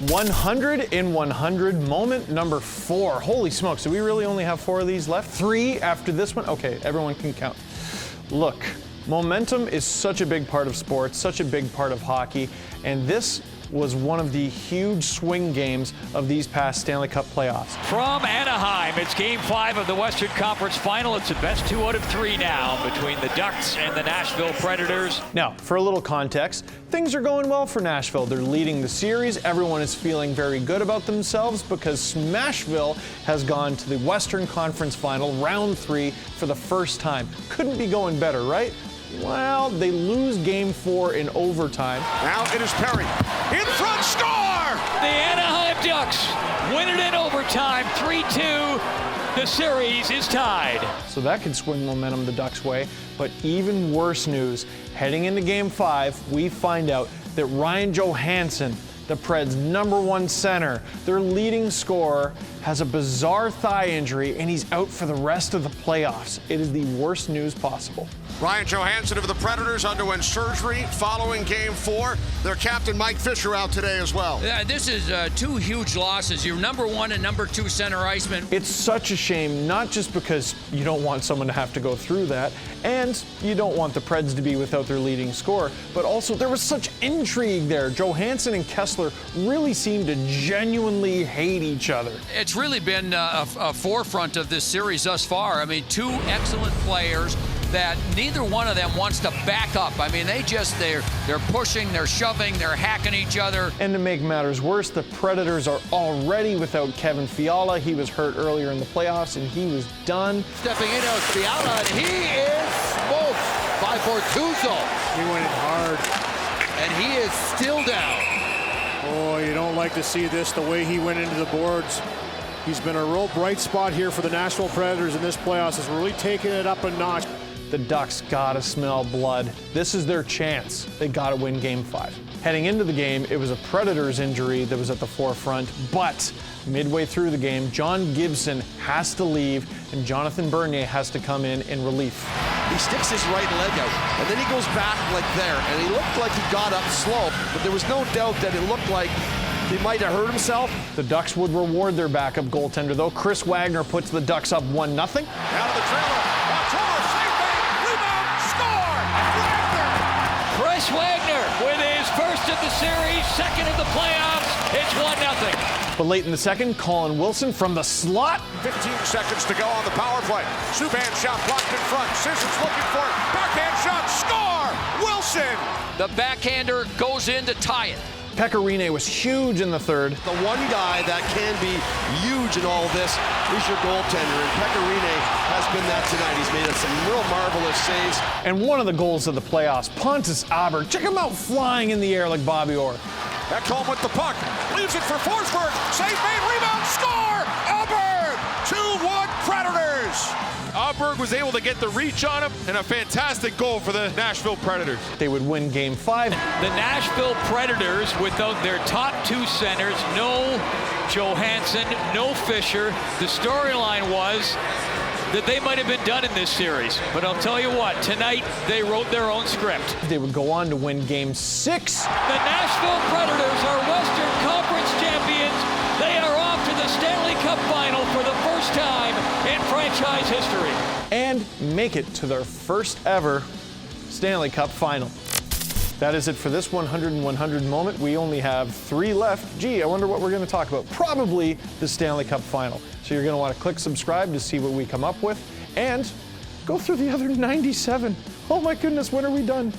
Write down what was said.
100 in 100 moment number 4. Holy smokes, do we really only have 4 of these left? 3 after this one? Okay, everyone can count. Look, momentum is such a big part of sports, such a big part of hockey, and this was one of the huge swing games of these past Stanley Cup playoffs. From Anaheim, it's Game 5 of the Western Conference Final. It's the best 2 out of 3 now between the Ducks and the Nashville Predators. Now, for a little context, things are going well for Nashville. They're leading the series. Everyone is feeling very good about themselves because Smashville has gone to the Western Conference Final, round 3, for the first time. Couldn't be going better, right? Well, they lose Game 4 in overtime. Now it is Perry. In front, score! The Anaheim Ducks win it in overtime, 3-2. The series is tied. So that could swing momentum the Ducks' way. But even worse news, heading into Game 5, we find out that Ryan Johansen, the Preds' #1 center, their leading scorer, has a bizarre thigh injury and he's out for the rest of the playoffs. It is the worst news possible. Ryan Johansen of the Predators underwent surgery following Game 4. Their captain, Mike Fisher, out today as well. Yeah, this is 2 huge losses. Your #1 and #2 center iceman. It's such a shame, not just because you don't want someone to have to go through that, and you don't want the Preds to be without their leading scorer, but also there was such intrigue there. Johansen and Kessler really seemed to genuinely hate each other. It's really been a forefront of this series thus far. I mean, 2 excellent players that neither one of them wants to back up. I mean, they're pushing, they're shoving, they're hacking each other. And to make matters worse, the Predators are already without Kevin Fiala. He was hurt earlier in the playoffs and he was done. Stepping in as Fiala, and he is smoked by Bortuzzo. He went in hard. And he is still down. Oh, you don't like to see this, the way he went into the boards. He's been a real bright spot here for the Nashville Predators in this playoffs. Has really taken it up a notch. The Ducks gotta smell blood. This is their chance. They gotta win Game 5. Heading into the game, it was a Predators injury that was at the forefront, but midway through the game, John Gibson has to leave and Jonathan Bernier has to come in relief. He sticks his right leg out, and then he goes back like there, and he looked like he got up slow, but there was no doubt that it looked like he might have hurt himself. The Ducks would reward their backup goaltender, though. Chris Wagner puts the Ducks up 1-0. Out of the trailer. Montour, save made, rebound, score! Wagner! Chris Wagner with his first of the series, second of the playoffs. It's 1-0. But late in the second, Colin Wilson from the slot. 15 seconds to go on the power play. Subban shot blocked in front. Sissons looking for it. Backhand shot, score! Wilson! The backhander goes in to tie it. Pecorine was huge in the third. The one guy that can be huge in all this is your goaltender, and Pecorine has been that tonight. He's made some real marvelous saves. And one of the goals of the playoffs, Pontus Aberg. Check him out flying in the air like Bobby Orr. Ekholm with the puck. Leaves it for Forsberg. Save made, rebound, score! Alberg! 2-1 Predators! Alberg was able to get the reach on him, and a fantastic goal for the Nashville Predators. They would win Game 5. The Nashville Predators, without their top 2 centers, no Johansen, no Fisher. The storyline was that they might have been done in this series. But I'll tell you what, tonight they wrote their own script. They would go on to win Game 6. The Nashville Predators are Western Conference champions. They are off to the Stanley Cup Final for the first time in franchise history. And make it to their first ever Stanley Cup Final. That is it for this 100 in 100 moment. We only have 3 left. Gee, I wonder what we're going to talk about. Probably the Stanley Cup Final. So you're going to want to click subscribe to see what we come up with. And go through the other 97. Oh my goodness, when are we done?